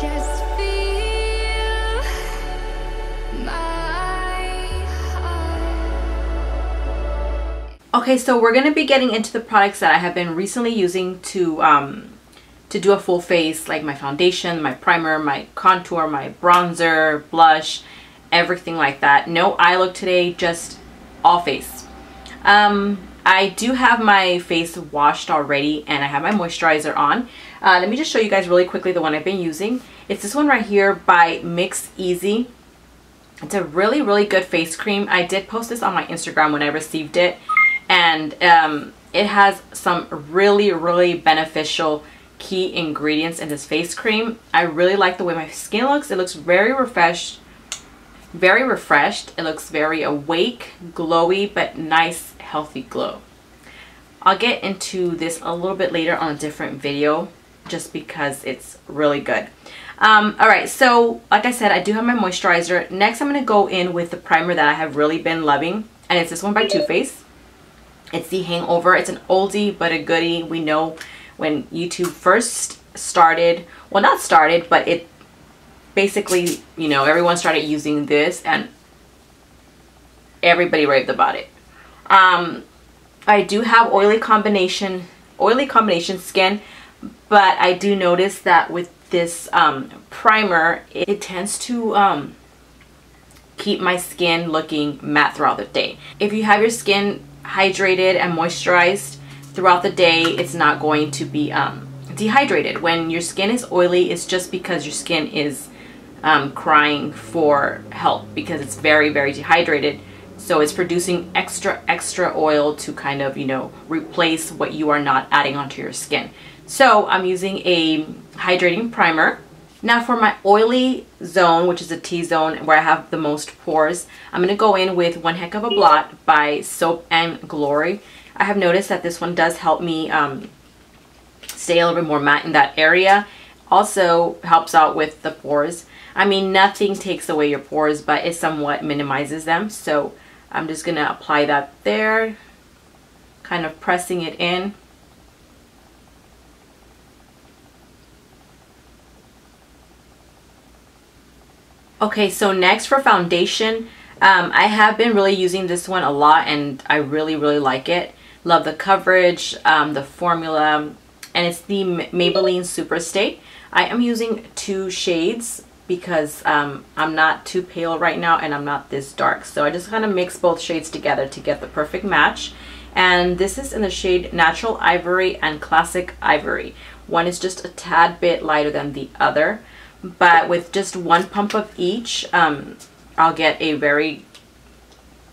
Just feel my heart. Okay, so we're going to be getting into the products that I have been recently using to do a full face, like my foundation, my primer, my contour, my bronzer, blush, everything like that. No eye look today, just all face. I do have my face washed already and I have my moisturizer on. Let me just show you guys really quickly the one I've been using. It's this one right here by Mix Easy. It's a really, really good face cream. I did post this on my Instagram when I received it, and it has some really, really beneficial key ingredients in this face cream. I really like the way my skin looks. It looks very refreshed. It looks very awake, glowy, but nice, healthy glow. I'll get into this a little bit later on a different video just because it's really good. Alright, so like I said, I do have my moisturizer. Next, I'm going to go in with the primer that I have really been loving, and it's this one by Too Faced. It's the Hangover. It's an oldie but a goodie. We know when YouTube first started, well, not started, but it basically, you know, everyone started using this and everybody raved about it. I do have oily combination skin, but I do notice that with this primer, it tends to keep my skin looking matte throughout the day. If you have your skin hydrated and moisturized throughout the day, it's not going to be dehydrated. When your skin is oily, it's just because your skin is crying for help because it's very, very dehydrated. So it's producing extra oil to kind of, you know, replace what you are not adding onto your skin. So I'm using a hydrating primer. Now for my oily zone, which is a T-zone where I have the most pores, I'm going to go in with One Heck of a Blot by Soap and Glory. I have noticed that this one does help me stay a little bit more matte in that area. Also helps out with the pores. I mean, nothing takes away your pores, but it somewhat minimizes them. So I'm just going to apply that there, kind of pressing it in. Okay, so next for foundation, I have been really using this one a lot and I really, really like it. Love the coverage, the formula, and it's the Maybelline Superstay. I am using 2 shades because I'm not too pale right now and I'm not this dark. So I just kind of mix both shades together to get the perfect match. And this is in the shade Natural Ivory and Classic Ivory. One is just a tad bit lighter than the other. But with just 1 pump of each, I'll get a very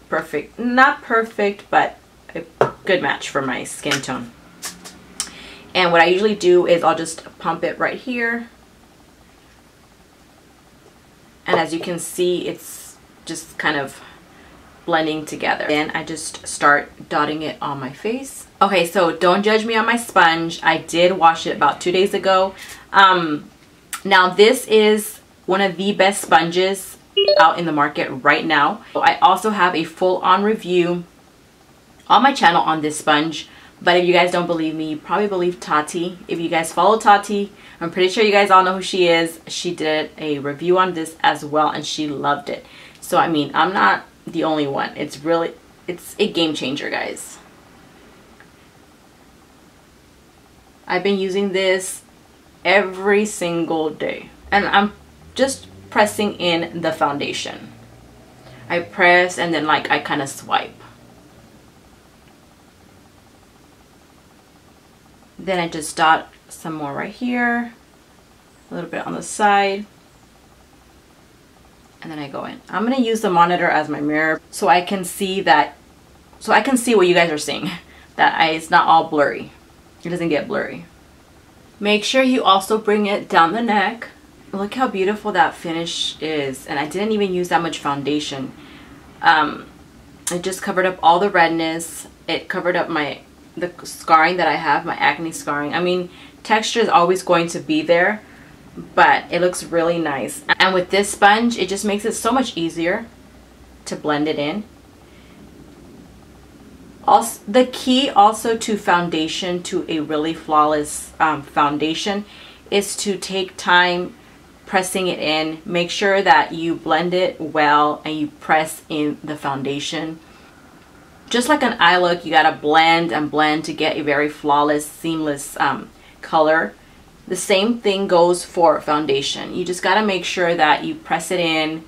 perfect, not perfect, but a good match for my skin tone. And what I usually do is I'll just pump it right here. And as you can see, it's just kind of blending together. Then I just start dotting it on my face. Okay, so don't judge me on my sponge. I did wash it about 2 days ago. Now this is one of the best sponges out in the market right now. I also have a full-on review on my channel on this sponge. But if you guys don't believe me, you probably believe Tati. If you guys follow Tati, I'm pretty sure you guys all know who she is. She did a review on this as well and she loved it. So I mean, I'm not the only one. It's a game changer, guys. I've been using this every single day. And I'm just pressing in the foundation. I press and then like I kind of swipe. Then I just dot some more right here, a little bit on the side, and then I go in. I'm going to use the monitor as my mirror so I can see that, so I can see what you guys are seeing, that it's not all blurry. It doesn't get blurry. Make sure you also bring it down the neck. Look how beautiful that finish is, and I didn't even use that much foundation. It just covered up all the redness. It covered up the scarring that I have, my acne scarring. I mean, texture is always going to be there, but it looks really nice. And with this sponge, it just makes it so much easier to blend it in. Also, the key also to foundation, to a really flawless foundation, is to take time pressing it in. Make sure that you blend it well and you press in the foundation. Just like an eye look, you gotta blend and blend to get a very flawless, seamless color. The same thing goes for foundation. You just gotta make sure that you press it in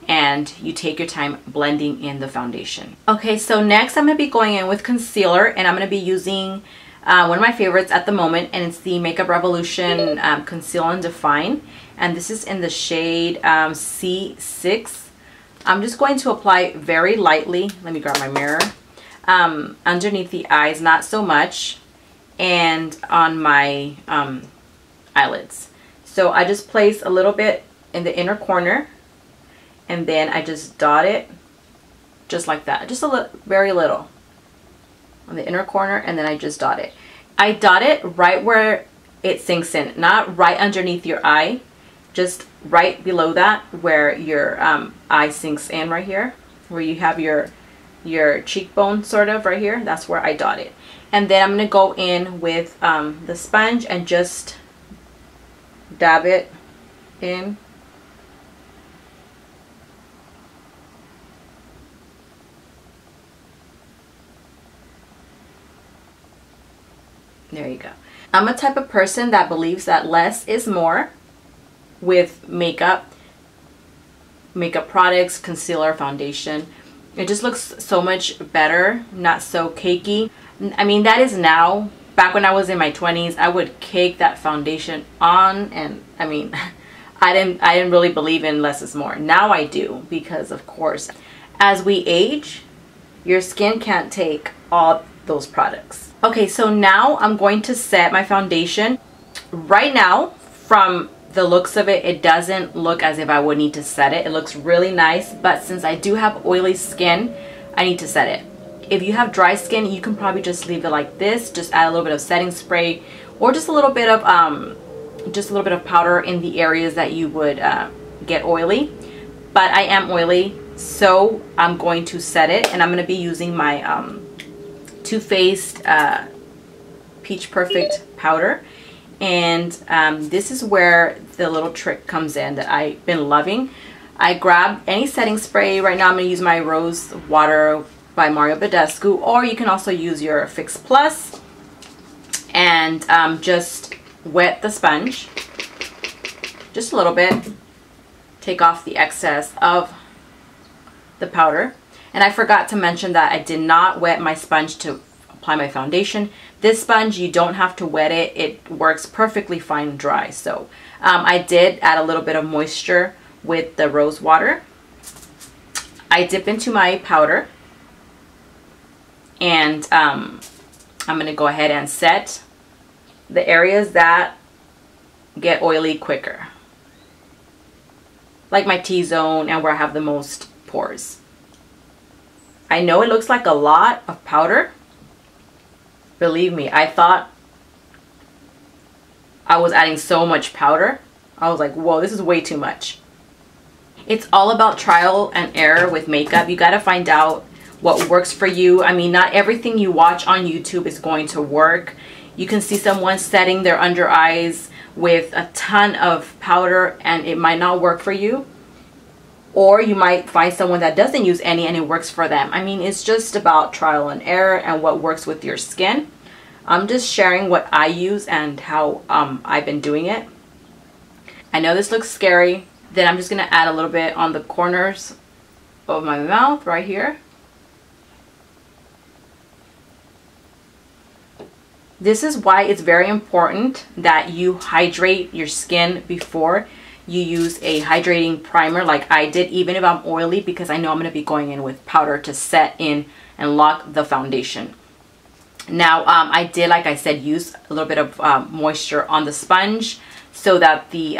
and you take your time blending in the foundation. Okay, so next I'm gonna be going in with concealer, and I'm gonna be using one of my favorites at the moment, and it's the Makeup Revolution Conceal and Define, and this is in the shade C6. I'm just going to apply very lightly. Let me grab my mirror. Underneath the eyes, not so much, and on my eyelids. So I just place a little bit in the inner corner, and then I just dot it just like that, just a little, very little on the inner corner, and then I just dot it. I dot it right where it sinks in, not right underneath your eye, just right below that where your eye sinks in, right here where you have your cheekbone sort of right here. That's where I dot it. And then I'm going to go in with the sponge and just dab it in. There you go. I'm a type of person that believes that less is more with makeup products, concealer, foundation. It just looks so much better, not so cakey. I mean, that is now. Back when I was in my 20s, I would cake that foundation on, and I mean, I didn't really believe in less is more. Now I do, because of course, as we age, your skin can't take all those products. Okay, so now I'm going to set my foundation. Right now, from the looks of it, it doesn't look as if I would need to set it. It looks really nice, but since I do have oily skin, I need to set it. If you have dry skin, you can probably just leave it like this. Just add a little bit of setting spray, or just a little bit of powder in the areas that you would get oily. But I am oily, so I'm going to set it, and I'm going to be using my Too Faced Peach Perfect powder. And this is where the little trick comes in that I've been loving. I grab any setting spray. Right now I'm going to use my Rose Water by Mario Badescue, or you can also use your Fix Plus, and just wet the sponge just a little bit. Take off the excess of the powder. And I forgot to mention that I did not wet my sponge to apply my foundation. This sponge, you don't have to wet it. It works perfectly fine dry. So I did add a little bit of moisture with the rose water. I dip into my powder, and I'm going to go ahead and set the areas that get oily quicker, like my T-zone and where I have the most pores. I know it looks like a lot of powder. Believe me, I thought I was adding so much powder. I was like, whoa, this is way too much. It's all about trial and error with makeup. You got to find out what works for you. I mean, not everything you watch on YouTube is going to work. You can see someone setting their under eyes with a ton of powder and it might not work for you. Or you might find someone that doesn't use any and it works for them. I mean, it's just about trial and error and what works with your skin. I'm just sharing what I use and how I've been doing it. I know this looks scary. Then I'm just going to add a little bit on the corners of my mouth right here. This is why it's very important that you hydrate your skin before you use a hydrating primer like I did, even if I'm oily, because I know I'm going to be going in with powder to set in and lock the foundation. Now I did, like I said, use a little bit of moisture on the sponge so that the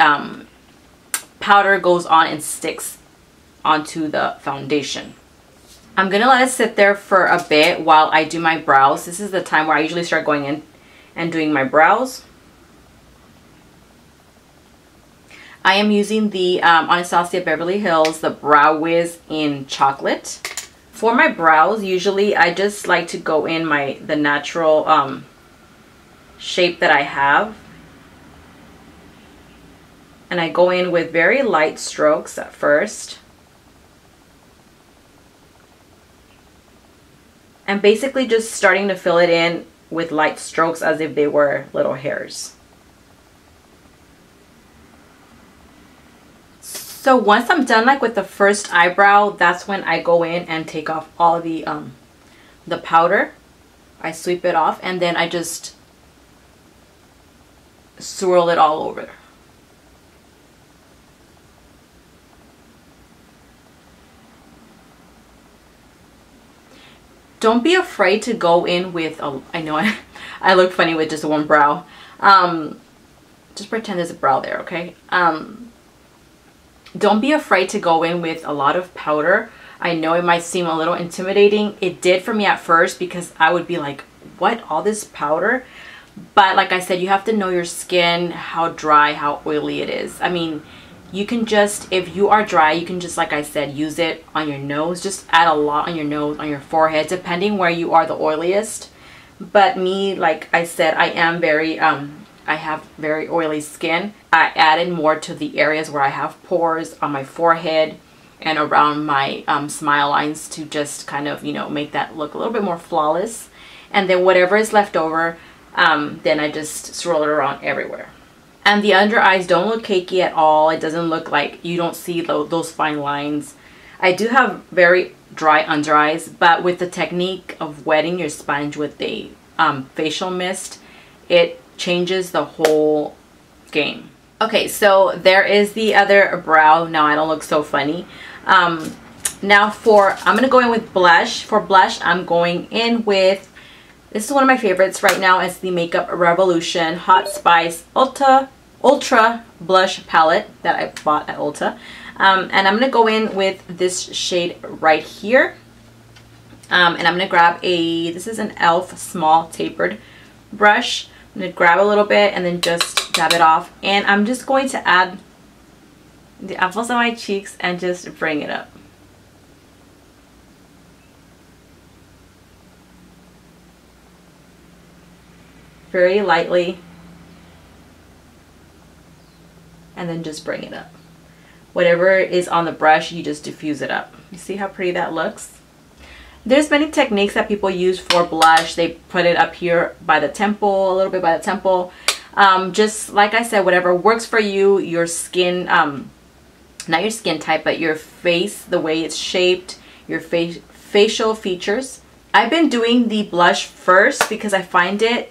powder goes on and sticks onto the foundation. I'm going to let it sit there for a bit while I do my brows. This is the time where I usually start going in and doing my brows. I am using the Anastasia Beverly Hills, the Brow Wiz in chocolate. For my brows, usually I just like to go in the natural shape that I have. And I go in with very light strokes at first. And basically just starting to fill it in with light strokes as if they were little hairs. So once I'm done like with the first eyebrow, that's when I go in and take off all the powder. I sweep it off and then I just swirl it all over. Don't be afraid to go in with I know I look funny with just one brow. Just pretend there's a brow there, okay? Don't be afraid to go in with a lot of powder. I know it might seem a little intimidating. It did for me at first because I would be like, what, all this powder? But like I said, you have to know your skin, how dry, how oily it is. I mean, you can just, if you are dry, you can just, like I said, use it on your nose. Just add a lot on your nose, on your forehead, depending where you are the oiliest. But me, like I said, I am very, I have very oily skin. I added more to the areas where I have pores on my forehead and around my smile lines to just kind of, you know, make that look a little bit more flawless. And then whatever is left over, then I just swirl it around everywhere. And the under eyes don't look cakey at all. It doesn't look like, you don't see those fine lines. I do have very dry under eyes, but with the technique of wetting your sponge with a facial mist, it changes the whole game. Okay, so there is the other brow. Now I don't look so funny. Now I'm gonna go in with blush. For blush, I'm going in with, this is one of my favorites right now. It's the Makeup Revolution Hot Spice Ultra Blush Palette that I bought at Ulta. And I'm going to go in with this shade right here. And I'm going to grab this is an e.l.f. small tapered brush. I'm going to grab a little bit and then just dab it off. And I'm just going to add the apples on my cheeks and just bring it up. Very lightly, and then just bring it up. Whatever is on the brush, you just diffuse it up. You see how pretty that looks? There's many techniques that people use for blush. They put it up here by the temple, a little bit by the temple. Just like I said, whatever works for you, your skin, not your skin type, but your face, the way it's shaped, your facial features. I've been doing the blush first because I find it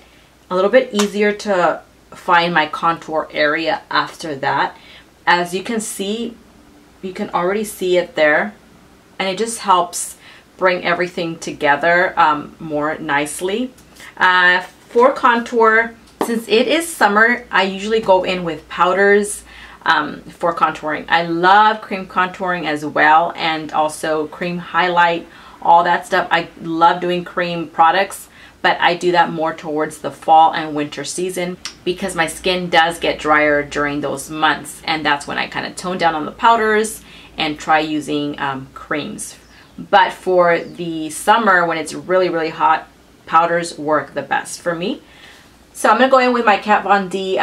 a little bit easier to find my contour area after that. As you can see, you can already see it there, and it just helps bring everything together more nicely. For contour, since it is summer, I usually go in with powders for contouring. I love cream contouring as well, and also cream highlight, all that stuff. I love doing cream products, but I do that more towards the fall and winter season because my skin does get drier during those months, and that's when I kind of tone down on the powders and try using creams. But for the summer, when it's really, really hot, powders work the best for me. So I'm going to go in with my Kat Von D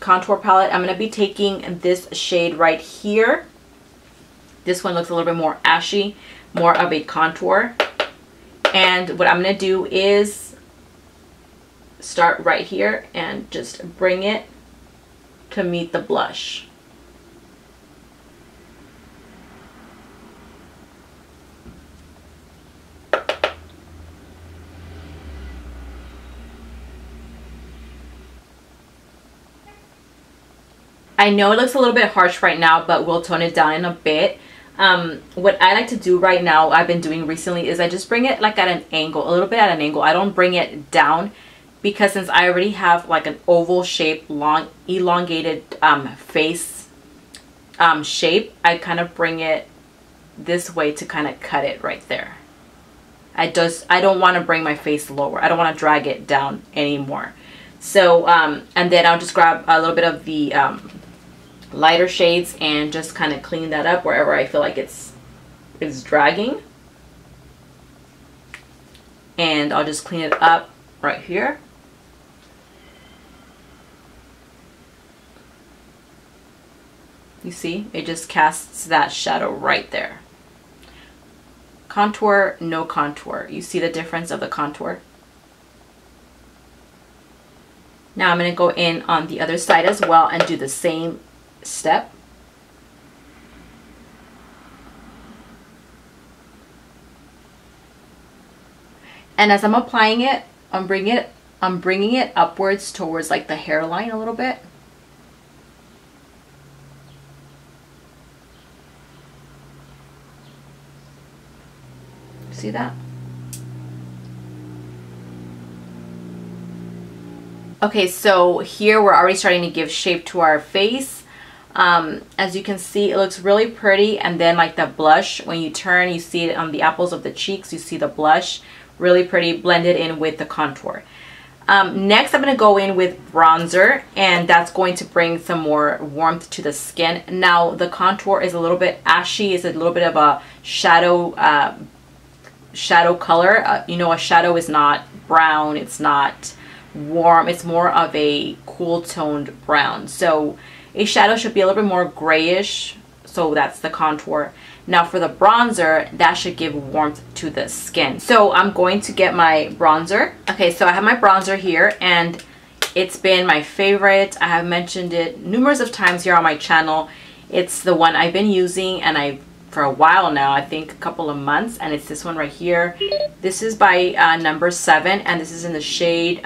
contour palette. I'm going to be taking this shade right here. This one looks a little bit more ashy, more of a contour. And what I'm going to do is start right here and just bring it to meet the blush. I know it looks a little bit harsh right now, but we'll tone it down in a bit. What I like to do right now, I've been doing recently, is I just bring it like at an angle, a little bit at an angle. I don't bring it down because since I already have like an oval shape, long elongated face shape, I kind of bring it this way to kind of cut it right there. I don't want to bring my face lower. I don't want to drag it down anymore. So and then I'll just grab a little bit of the lighter shades and just kind of clean that up wherever I feel like it's dragging. And I'll just clean it up right here. You see, it just casts that shadow right there. Contour, no contour. You see the difference of the contour? Now I'm going to go in on the other side as well and do the same step. And as I'm applying it, I'm bringing it upwards towards like the hairline a little bit. See that? Okay, so here we're already starting to give shape to our face. As you can see, it looks really pretty. And then like the blush, when you turn, you see it on the apples of the cheeks. You see the blush, really pretty, blended in with the contour. Next, I'm going to go in with bronzer, and that's going to bring some more warmth to the skin. Now, the contour is a little bit ashy. It's a little bit of a shadow color. You know, a shadow is not brown. It's not warm. It's more of a cool toned brown. So a shadow should be a little bit more grayish. So that's the contour. Now for the bronzer, that should give warmth to the skin. So I'm going to get my bronzer. Okay, so I have my bronzer here, and it's been my favorite. I have mentioned it numerous of times here on my channel. It's the one I've been using, and for a while now, I think a couple of months, and it's this one right here. This is by number 7, and this is in the shade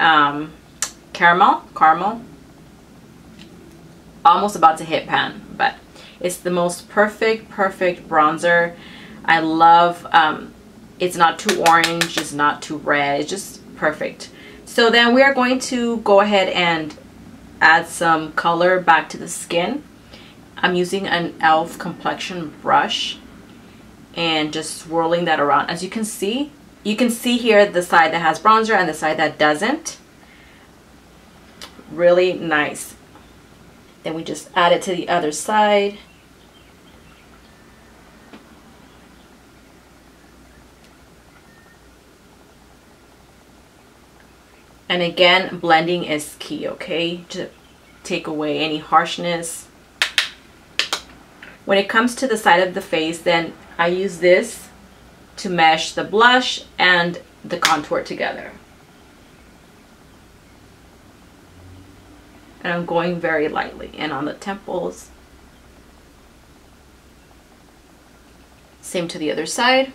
caramel. Almost about to hit pan, but it's the most perfect bronzer. I love, it's not too orange, it's not too red, it's just perfect. So then we are going to go ahead and add some color back to the skin. I'm using an e.l.f. complexion brush and just swirling that around. As you can see here the side that has bronzer and the side that doesn't. Really nice. Then we just add it to the other side. And again, blending is key, okay? To take away any harshness. When it comes to the side of the face, then I use this to mesh the blush and the contour together. And I'm going very lightly and on the temples. Same to the other side.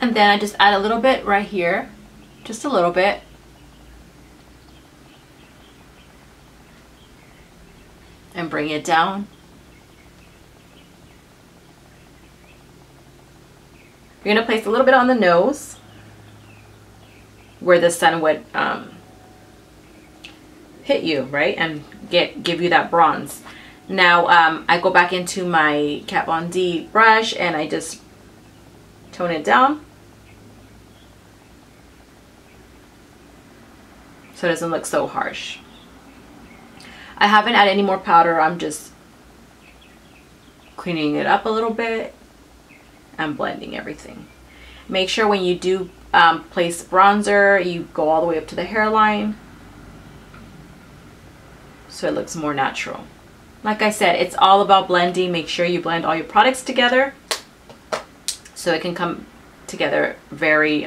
And then I just add a little bit right here, just a little bit. And bring it down. You're going to place a little bit on the nose where the sun would hit you, right? And give you that bronze. Now I go back into my Kat Von D brush and I just tone it down so it doesn't look so harsh. I haven't added any more powder. I'm just cleaning it up a little bit and blending everything. Make sure when you do place bronzer, you go all the way up to the hairline so it looks more natural. Like I said, it's all about blending. Make sure you blend all your products together so it can come together very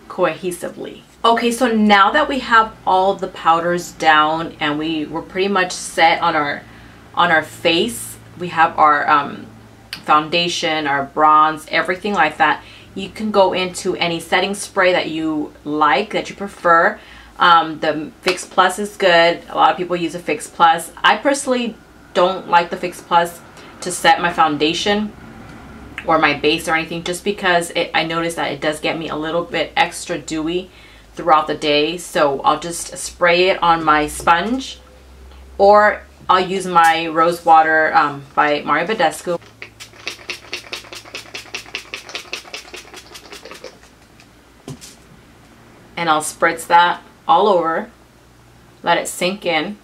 cohesively. Okay, so now that we have all the powders down and we're pretty much set on our face, we have our foundation, our bronze, everything like that. You can go into any setting spray that you like, that you prefer. The Fix Plus is good. A lot of people use a Fix Plus. I personally don't like the Fix Plus to set my foundation or my base or anything, just because I notice that it does get me a little bit extra dewy throughout the day. So I'll just spray it on my sponge, or I'll use my rose water by Badescue. And I'll spritz that all over, let it sink in.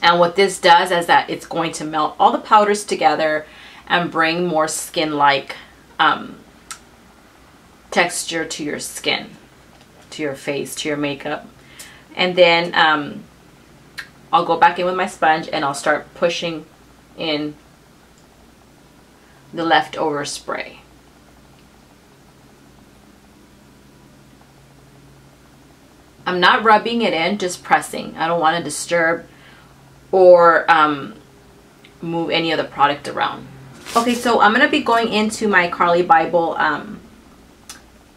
And what this does is that it's going to melt all the powders together and bring more skin-like texture to your skin, to your face, to your makeup. And then I'll go back in with my sponge and I'll start pushing in the leftover spray. I'm not rubbing it in, just pressing. I don't want to disturb or move any of the product around. Okay, so I'm going to be going into my Carly Bible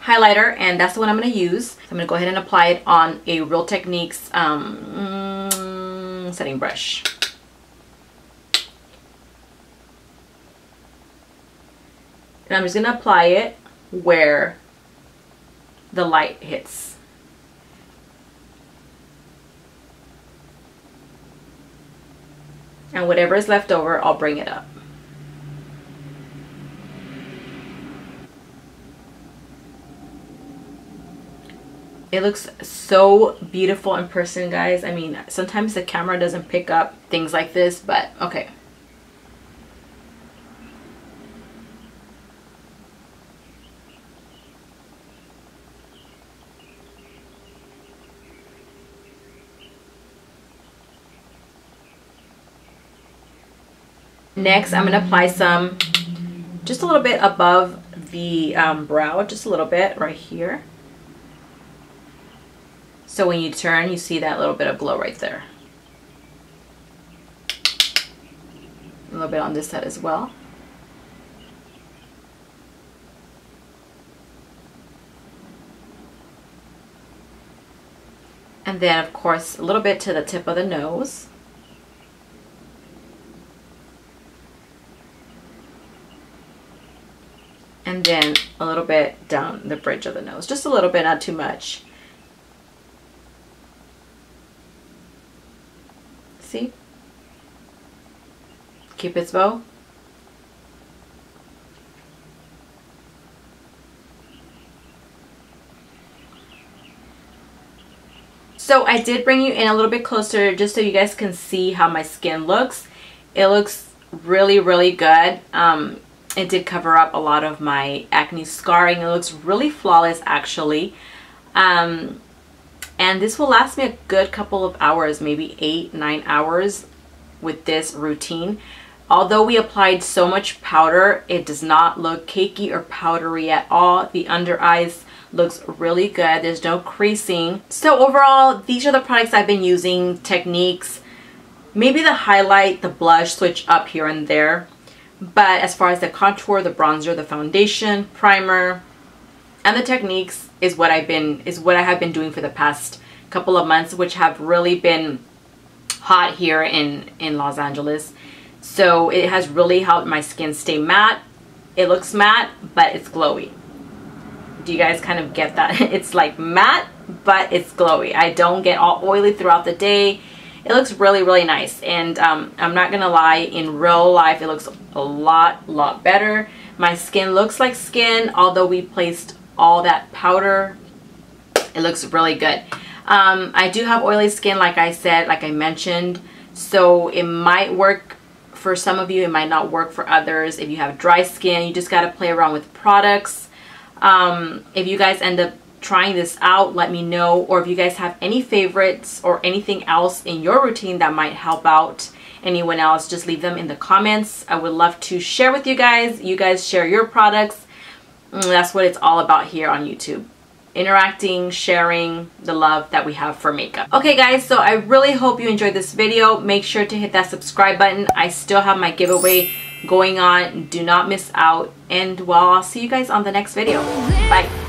highlighter, and that's the one I'm going to use. I'm going to go ahead and apply it on a Real Techniques setting brush. And I'm just going to apply it where the light hits. And whatever is left over, I'll bring it up. It looks so beautiful in person, guys. I mean, sometimes the camera doesn't pick up things like this, but okay. Next, I'm going to apply some just a little bit above the brow, just a little bit right here. So when you turn, you see that little bit of glow right there. A little bit on this side as well. And then, of course, a little bit to the tip of the nose. And then a little bit down the bridge of the nose. Just a little bit, not too much. See? Cupid's bow. So I did bring you in a little bit closer just so you guys can see how my skin looks. It looks really, really good. It did cover up a lot of my acne scarring. It looks really flawless, actually. And this will last me a good couple of hours, maybe 8-9 hours with this routine. Although we applied so much powder, it does not look cakey or powdery at all. The under eyes looks really good. There's no creasing. So overall, these are the products I've been using. Techniques, maybe the highlight, the blush, switch up here and there. But as far as the contour, the bronzer, the foundation, primer, and the techniques is what I have been doing for the past couple of months, which have really been hot here in Los Angeles. So it has really helped my skin stay matte. It looks matte, but it's glowy. Do you guys kind of get that? It's like matte, but it's glowy. I don't get all oily throughout the day. It looks really, really nice. And I'm not gonna lie, in real life, it looks a lot better. My skin looks like skin, although we placed all that powder. It looks really good. I do have oily skin, like I said, like I mentioned. So it might work for some of you, it might not work for others. If you have dry skin, you just gotta play around with products. If you guys end up trying this out, let me know. Or if you guys have any favorites or anything else in your routine that might help out anyone else, just leave them in the comments. I would love to share with you guys. You guys share your products. That's what it's all about here on YouTube. Interacting, sharing the love that we have for makeup. Okay guys, so I really hope you enjoyed this video. Make sure to hit that subscribe button. I still have my giveaway going on. Do not miss out. And well, I'll see you guys on the next video. Bye.